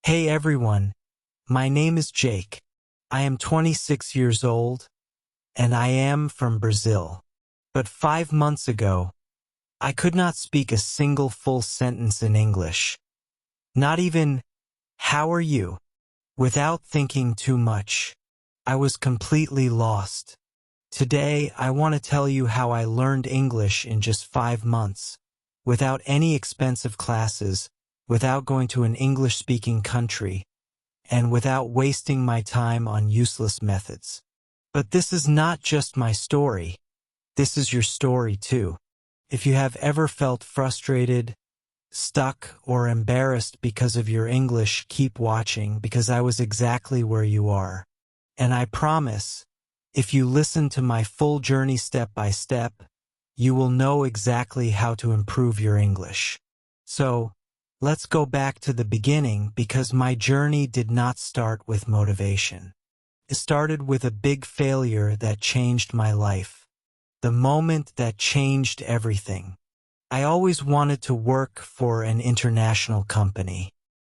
Hey everyone, my name is Jake. I am 26 years old, and I am from Brazil. But 5 months ago, I could not speak a single full sentence in English. Not even, "How are you?" Without thinking too much. I was completely lost. Today, I want to tell you how I learned English in just 5 months, without any expensive classes, without going to an English-speaking country, and without wasting my time on useless methods. But this is not just my story. This is your story too. If you have ever felt frustrated, stuck, or embarrassed because of your English, keep watching, because I was exactly where you are. And I promise, if you listen to my full journey step by step, you will know exactly how to improve your English. So, let's go back to the beginning, because my journey did not start with motivation. It started with a big failure that changed my life. The moment that changed everything. I always wanted to work for an international company.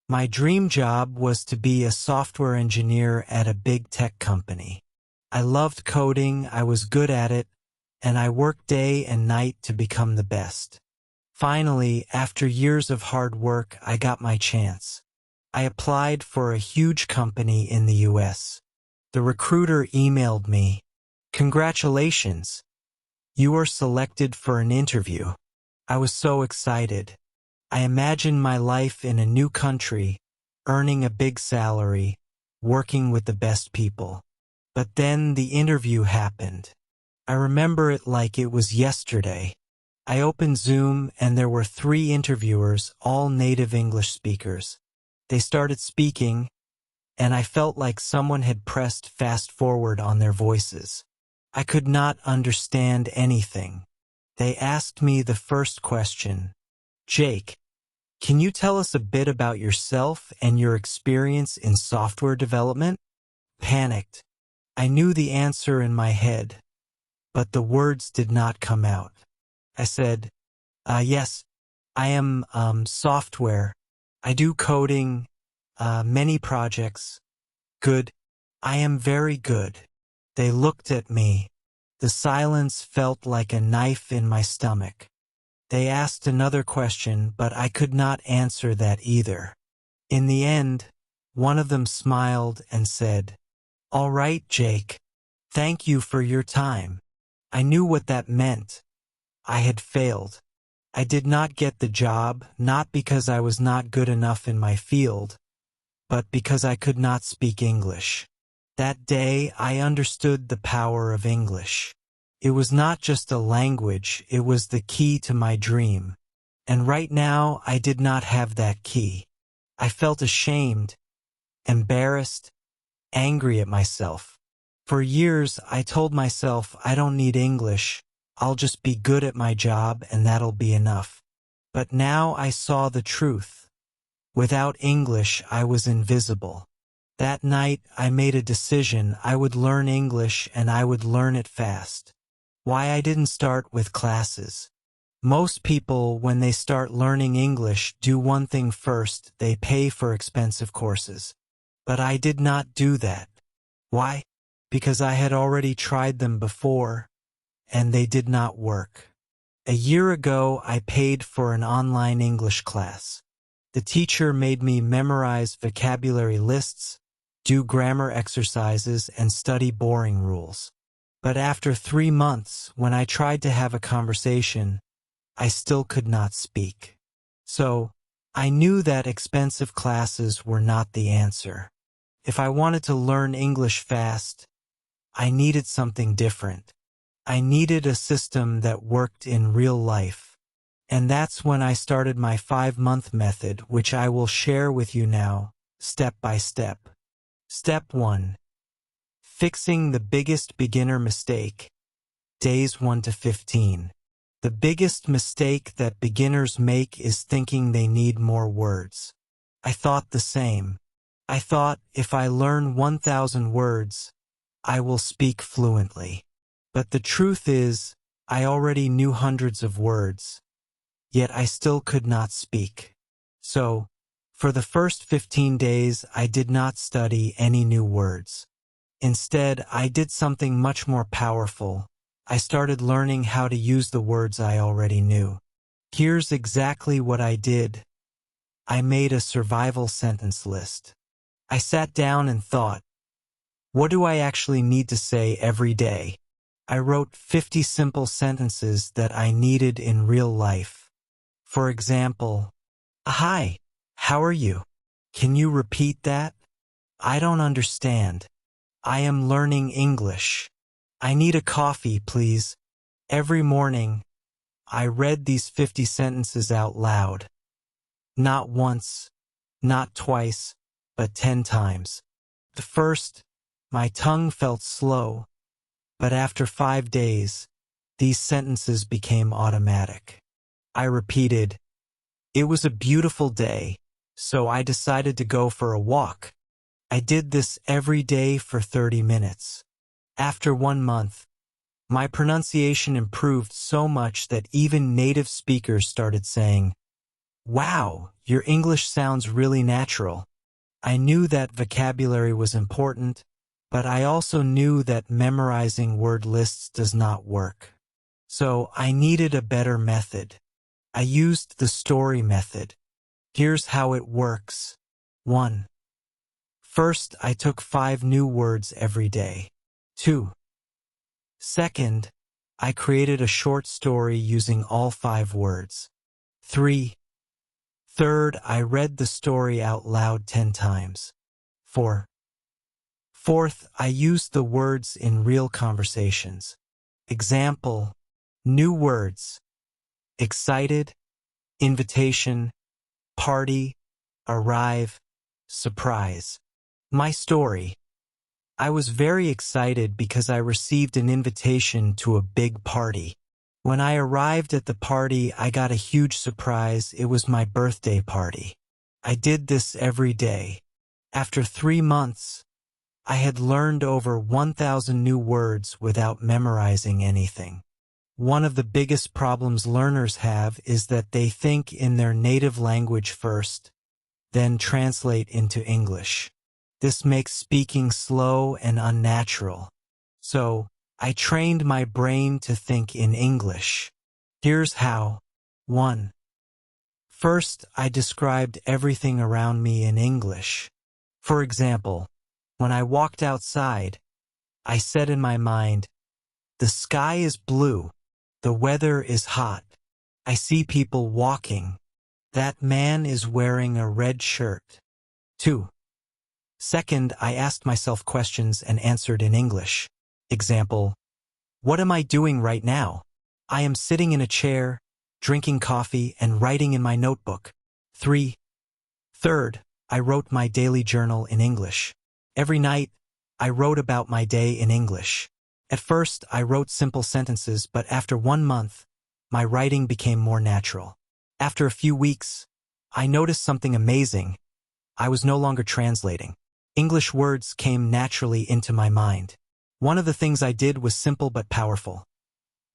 My dream job was to be a software engineer at a big tech company. I loved coding, I was good at it, and I worked day and night to become the best. Finally, after years of hard work, I got my chance. I applied for a huge company in the US. The recruiter emailed me, "Congratulations! You are selected for an interview." I was so excited. I imagined my life in a new country, earning a big salary, working with the best people. But then the interview happened. I remember it like it was yesterday. I opened Zoom and there were 3 interviewers, all native English speakers. They started speaking, and I felt like someone had pressed fast forward on their voices. I could not understand anything. They asked me the first question, "Jake, can you tell us a bit about yourself and your experience in software development?" Panicked. I knew the answer in my head, but the words did not come out. I said, "Yes, I am software. I do coding, many projects. Good. I am very good." They looked at me. The silence felt like a knife in my stomach. They asked another question, but I could not answer that either. In the end, one of them smiled and said, "All right, Jake. Thank you for your time." I knew what that meant. I had failed. I did not get the job, not because I was not good enough in my field, but because I could not speak English. That day, I understood the power of English. It was not just a language, it was the key to my dream. And right now, I did not have that key. I felt ashamed, embarrassed, angry at myself. For years, I told myself, I don't need English, I'll just be good at my job and that'll be enough. But now I saw the truth. Without English, I was invisible. That night, I made a decision. I would learn English and I would learn it fast. Why I didn't start with classes. Most people, when they start learning English, do one thing first: they pay for expensive courses. But I did not do that. Why? Because I had already tried them before, and they did not work. A year ago, I paid for an online English class. The teacher made me memorize vocabulary lists, do grammar exercises, and study boring rules. But after 3 months, when I tried to have a conversation, I still could not speak. So, I knew that expensive classes were not the answer. If I wanted to learn English fast, I needed something different. I needed a system that worked in real life. And that's when I started my 5-month method, which I will share with you now, step by step. Step 1. Fixing the biggest beginner mistake. Days 1 to 15. The biggest mistake that beginners make is thinking they need more words. I thought the same. I thought, if I learn 1,000 words, I will speak fluently. But the truth is, I already knew hundreds of words, yet I still could not speak. So, For the first 15 days, I did not study any new words. Instead, I did something much more powerful. I started learning how to use the words I already knew. Here's exactly what I did. I made a survival sentence list. I sat down and thought, what do I actually need to say every day? I wrote 50 simple sentences that I needed in real life. For example, hi, how are you? Can you repeat that? I don't understand. I am learning English. I need a coffee, please. Every morning, I read these 50 sentences out loud. Not once, not twice, but 10 times. The first, my tongue felt slow, but after 5 days, these sentences became automatic. I repeated, it was a beautiful day, so I decided to go for a walk. I did this every day for 30 minutes. After 1 month, my pronunciation improved so much that even native speakers started saying, wow, your English sounds really natural. I knew that vocabulary was important, but I also knew that memorizing word lists does not work. So I needed a better method. I used the story method. Here's how it works. 1. First, I took 5 new words every day. 2. Second, I created a short story using all 5 words. 3. Third, I read the story out loud 10 times. 4. Fourth, I used the words in real conversations. Example, new words: excited, invitation, party, arrive, surprise. My story. I was very excited because I received an invitation to a big party. When I arrived at the party, I got a huge surprise. It was my birthday party. I did this every day. After 3 months, I had learned over 1,000 new words without memorizing anything. One of the biggest problems learners have is that they think in their native language first, then translate into English. This makes speaking slow and unnatural. So, I trained my brain to think in English. Here's how. 1. First, I described everything around me in English. For example, when I walked outside, I said in my mind, the sky is blue, the weather is hot, I see people walking, that man is wearing a red shirt. 2. Second, I asked myself questions and answered in English. Example, what am I doing right now? I am sitting in a chair, drinking coffee, and writing in my notebook. 3. Third, I wrote my daily journal in English. Every night, I wrote about my day in English. At first, I wrote simple sentences, but after 1 month, my writing became more natural. After a few weeks, I noticed something amazing. I was no longer translating. English words came naturally into my mind. One of the things I did was simple but powerful.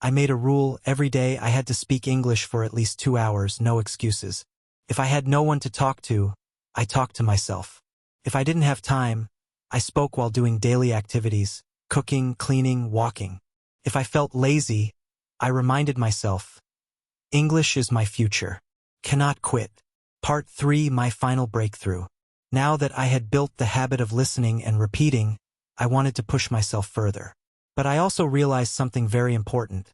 I made a rule: every day I had to speak English for at least 2 hours, no excuses. If I had no one to talk to, I talked to myself. If I didn't have time, I spoke while doing daily activities, cooking, cleaning, walking. If I felt lazy, I reminded myself, English is my future. Cannot quit. Part 3, my final breakthrough. Now that I had built the habit of listening and repeating, I wanted to push myself further. But I also realized something very important.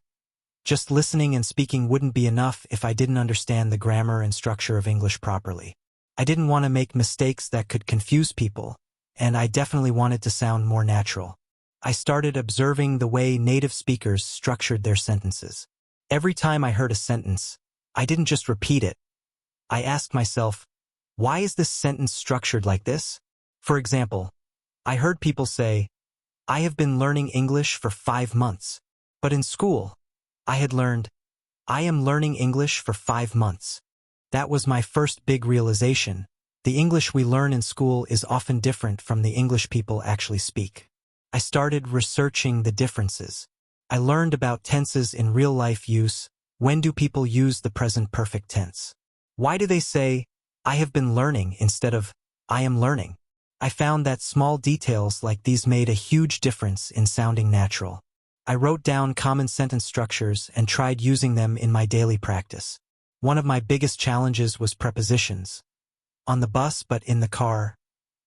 Just listening and speaking wouldn't be enough if I didn't understand the grammar and structure of English properly. I didn't want to make mistakes that could confuse people, and I definitely wanted to sound more natural. I started observing the way native speakers structured their sentences. Every time I heard a sentence, I didn't just repeat it. I asked myself, why is this sentence structured like this? For example, I heard people say, I have been learning English for 5 months. But in school, I had learned, I am learning English for 5 months. That was my first big realization. The English we learn in school is often different from the English people actually speak. I started researching the differences. I learned about tenses in real-life use. When do people use the present perfect tense? Why do they say, I have been learning instead of I am learning. I found that small details like these made a huge difference in sounding natural. I wrote down common sentence structures and tried using them in my daily practice. One of my biggest challenges was prepositions. On the bus but in the car,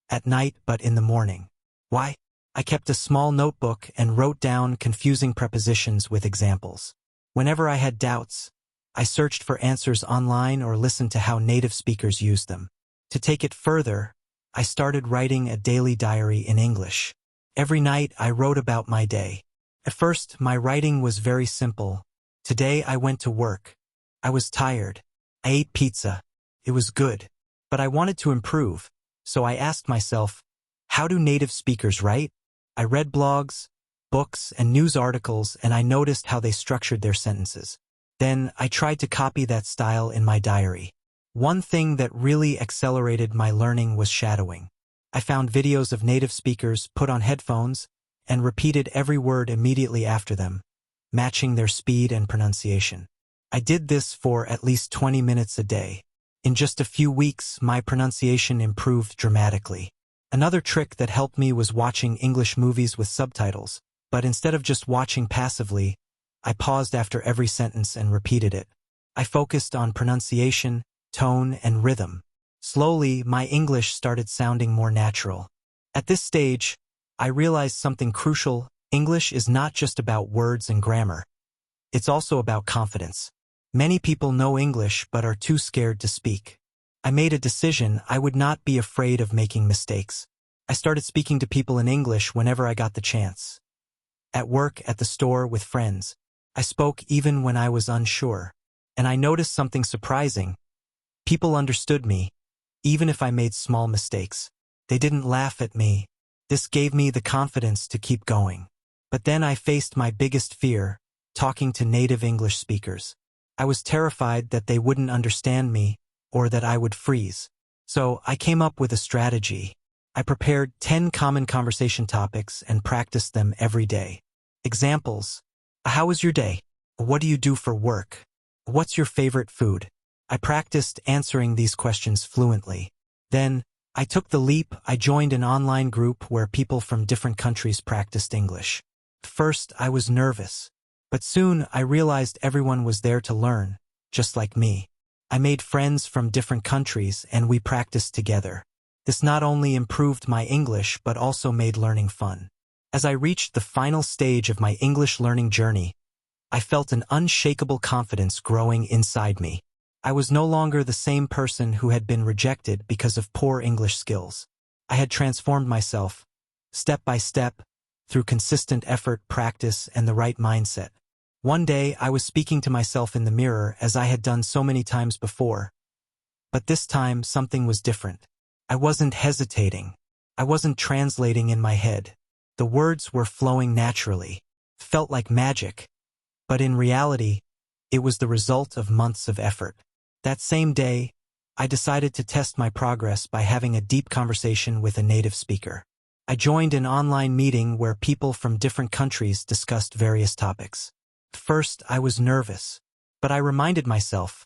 at night but in the morning. Why? I kept a small notebook and wrote down confusing prepositions with examples. Whenever I had doubts, I searched for answers online or listened to how native speakers use them. To take it further, I started writing a daily diary in English. Every night I wrote about my day. At first, my writing was very simple. Today I went to work. I was tired. I ate pizza. It was good. But I wanted to improve, so I asked myself, how do native speakers write? I read blogs, books, and news articles, and I noticed how they structured their sentences. Then I tried to copy that style in my diary. One thing that really accelerated my learning was shadowing. I found videos of native speakers, put on headphones, and repeated every word immediately after them, matching their speed and pronunciation. I did this for at least 20 minutes a day. In just a few weeks, my pronunciation improved dramatically. Another trick that helped me was watching English movies with subtitles, but instead of just watching passively, I paused after every sentence and repeated it. I focused on pronunciation, tone, and rhythm. Slowly, my English started sounding more natural. At this stage, I realized something crucial. English is not just about words and grammar. It's also about confidence. Many people know English but are too scared to speak. I made a decision I would not be afraid of making mistakes. I started speaking to people in English whenever I got the chance. At work, at the store, with friends. I spoke even when I was unsure. And I noticed something surprising. People understood me, even if I made small mistakes. They didn't laugh at me. This gave me the confidence to keep going. But then I faced my biggest fear, talking to native English speakers. I was terrified that they wouldn't understand me, or that I would freeze. So I came up with a strategy. I prepared 10 common conversation topics and practiced them every day. Examples: how was your day? What do you do for work? What's your favorite food? I practiced answering these questions fluently. Then, I took the leap. I joined an online group where people from different countries practiced English. First, I was nervous. But soon, I realized everyone was there to learn, just like me. I made friends from different countries and we practiced together. This not only improved my English but also made learning fun. As I reached the final stage of my English learning journey, I felt an unshakable confidence growing inside me. I was no longer the same person who had been rejected because of poor English skills. I had transformed myself, step by step, through consistent effort, practice, and the right mindset. One day, I was speaking to myself in the mirror as I had done so many times before. But this time, something was different. I wasn't hesitating. I wasn't translating in my head. The words were flowing naturally. Felt like magic. But in reality, it was the result of months of effort. That same day, I decided to test my progress by having a deep conversation with a native speaker. I joined an online meeting where people from different countries discussed various topics. First, I was nervous, but I reminded myself,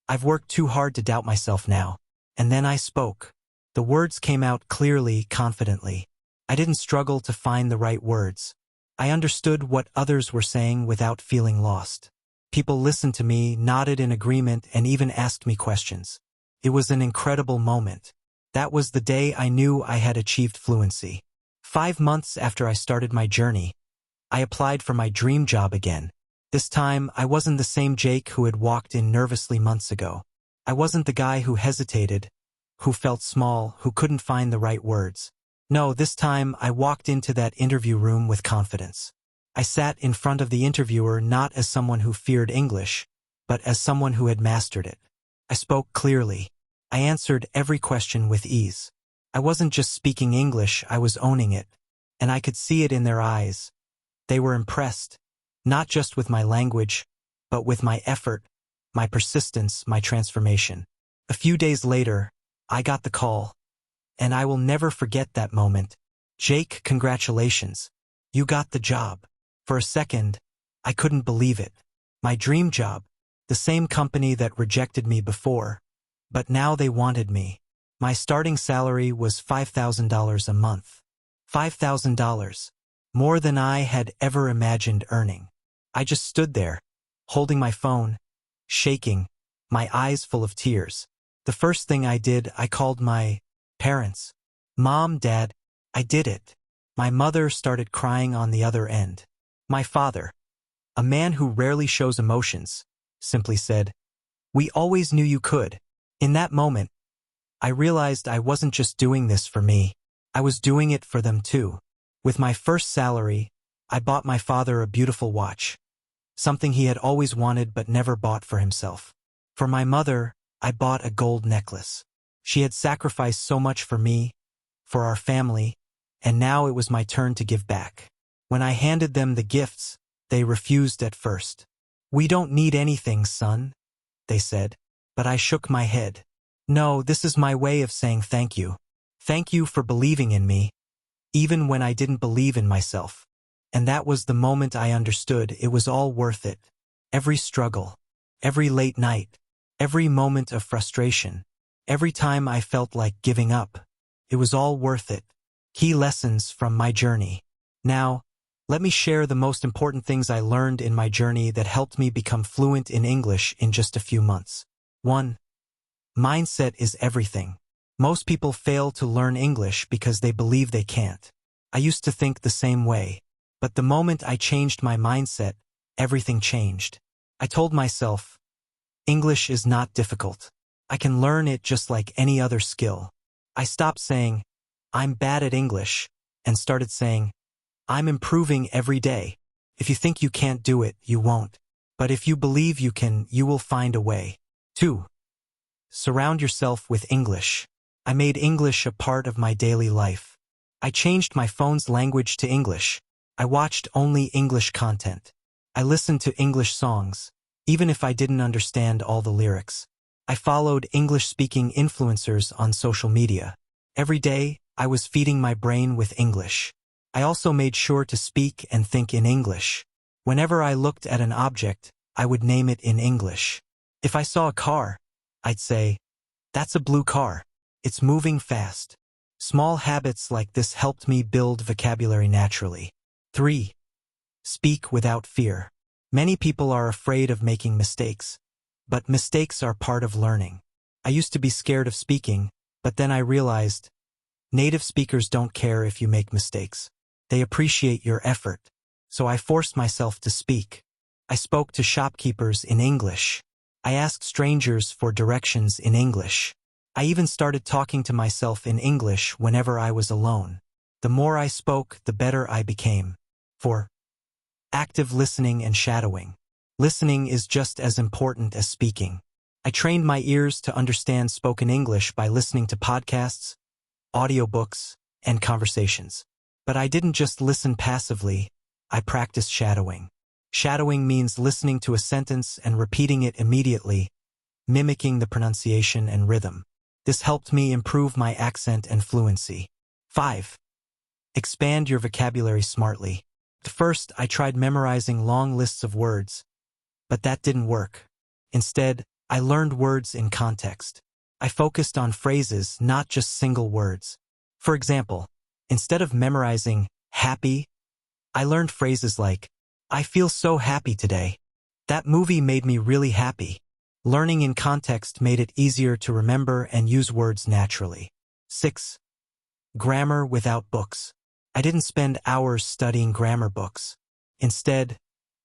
I've worked too hard to doubt myself now. And then I spoke. The words came out clearly, confidently. I didn't struggle to find the right words. I understood what others were saying without feeling lost. People listened to me, nodded in agreement, and even asked me questions. It was an incredible moment. That was the day I knew I had achieved fluency. 5 months after I started my journey, I applied for my dream job again. This time, I wasn't the same Jake who had walked in nervously months ago. I wasn't the guy who hesitated, who felt small, who couldn't find the right words. No, this time I walked into that interview room with confidence. I sat in front of the interviewer not as someone who feared English, but as someone who had mastered it. I spoke clearly. I answered every question with ease. I wasn't just speaking English, I was owning it. And I could see it in their eyes. They were impressed, not just with my language, but with my effort, my persistence, my transformation. A few days later, I got the call. And I will never forget that moment. Jake, congratulations. You got the job. For a second, I couldn't believe it. My dream job, the same company that rejected me before, But now they wanted me. My starting salary was $5,000 a month. $5,000. More than I had ever imagined earning. I just stood there, holding my phone, shaking, my eyes full of tears. The first thing I did, I called my parents. Mom, Dad, I did it. My mother started crying on the other end. My father, a man who rarely shows emotions, simply said, "We always knew you could." In that moment, I realized I wasn't just doing this for me. I was doing it for them too. With my first salary, I bought my father a beautiful watch, something he had always wanted but never bought for himself. For my mother, I bought a gold necklace. She had sacrificed so much for me, for our family, and now it was my turn to give back. When I handed them the gifts, they refused at first. "We don't need anything, son," they said. But I shook my head. "No, this is my way of saying thank you. Thank you for believing in me, even when I didn't believe in myself." And that was the moment I understood it was all worth it. Every struggle, every late night, every moment of frustration, every time I felt like giving up, it was all worth it. Key lessons from my journey. Now, let me share the most important things I learned in my journey that helped me become fluent in English in just a few months. 1. Mindset is everything. Most people fail to learn English because they believe they can't. I used to think the same way. But the moment I changed my mindset, everything changed. I told myself, English is not difficult. I can learn it just like any other skill. I stopped saying, "I'm bad at English," and started saying, "I'm improving every day." If you think you can't do it, you won't. But if you believe you can, you will find a way. 2. Surround yourself with English. I made English a part of my daily life. I changed my phone's language to English. I watched only English content. I listened to English songs, even if I didn't understand all the lyrics. I followed English-speaking influencers on social media. Every day, I was feeding my brain with English. I also made sure to speak and think in English. Whenever I looked at an object, I would name it in English. If I saw a car, I'd say, "That's a blue car. It's moving fast." Small habits like this helped me build vocabulary naturally. 3. Speak without fear. Many people are afraid of making mistakes, but mistakes are part of learning. I used to be scared of speaking, but then I realized, native speakers don't care if you make mistakes. They appreciate your effort. So I forced myself to speak. I spoke to shopkeepers in English. I asked strangers for directions in English. I even started talking to myself in English whenever I was alone. The more I spoke, the better I became. 4. Active listening and shadowing. Listening is just as important as speaking. I trained my ears to understand spoken English by listening to podcasts, audiobooks, and conversations. But I didn't just listen passively, I practiced shadowing. Shadowing means listening to a sentence and repeating it immediately, mimicking the pronunciation and rhythm. This helped me improve my accent and fluency. 5. Expand your vocabulary smartly. At first, I tried memorizing long lists of words, but that didn't work. Instead, I learned words in context. I focused on phrases, not just single words. For example, instead of memorizing happy, I learned phrases like, "I feel so happy today. That movie made me really happy." Learning in context made it easier to remember and use words naturally. 6. Grammar without books. I didn't spend hours studying grammar books. Instead,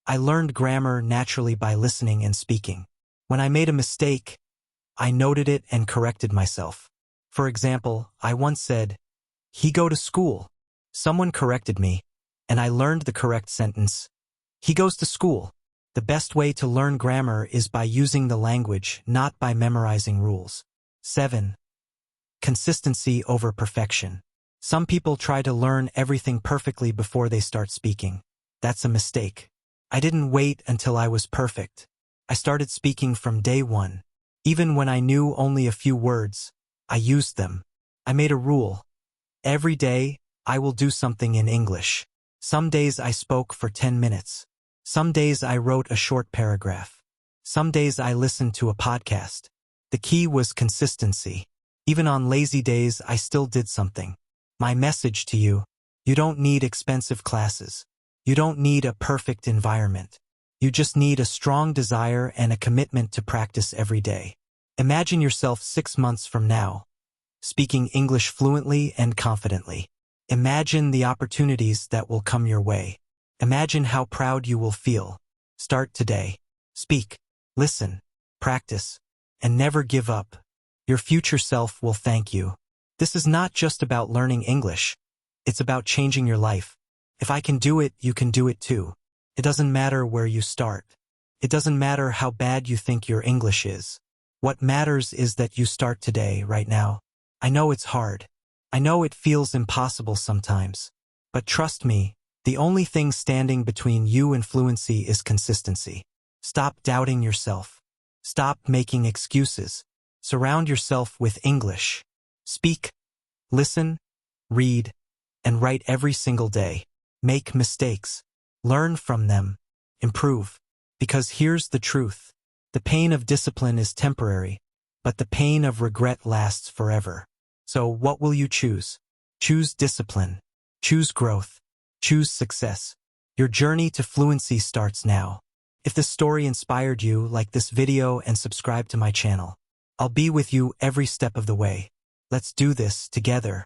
I learned grammar naturally by listening and speaking. When I made a mistake, I noted it and corrected myself. For example, I once said, "He go to school." Someone corrected me, and I learned the correct sentence. He goes to school. The best way to learn grammar is by using the language, not by memorizing rules. 7. Consistency over perfection. Some people try to learn everything perfectly before they start speaking. That's a mistake. I didn't wait until I was perfect. I started speaking from day one. Even when I knew only a few words, I used them. I made a rule. Every day, I will do something in English. Some days I spoke for 10 minutes. Some days I wrote a short paragraph. Some days I listened to a podcast. The key was consistency. Even on lazy days, I still did something. My message to you: you don't need expensive classes. You don't need a perfect environment. You just need a strong desire and a commitment to practice every day. Imagine yourself 6 months from now, speaking English fluently and confidently. Imagine the opportunities that will come your way. Imagine how proud you will feel. Start today. Speak, listen, practice, and never give up. Your future self will thank you. This is not just about learning English. It's about changing your life. If I can do it, you can do it too. It doesn't matter where you start. It doesn't matter how bad you think your English is. What matters is that you start today, right now. I know it's hard. I know it feels impossible sometimes. But trust me, the only thing standing between you and fluency is consistency. Stop doubting yourself. Stop making excuses. Surround yourself with English. Speak, listen, read, and write every single day. Make mistakes. Learn from them. Improve. Because here's the truth. The pain of discipline is temporary, but the pain of regret lasts forever. So what will you choose? Choose discipline. Choose growth. Choose success. Your journey to fluency starts now. If this story inspired you, like this video and subscribe to my channel. I'll be with you every step of the way. Let's do this together.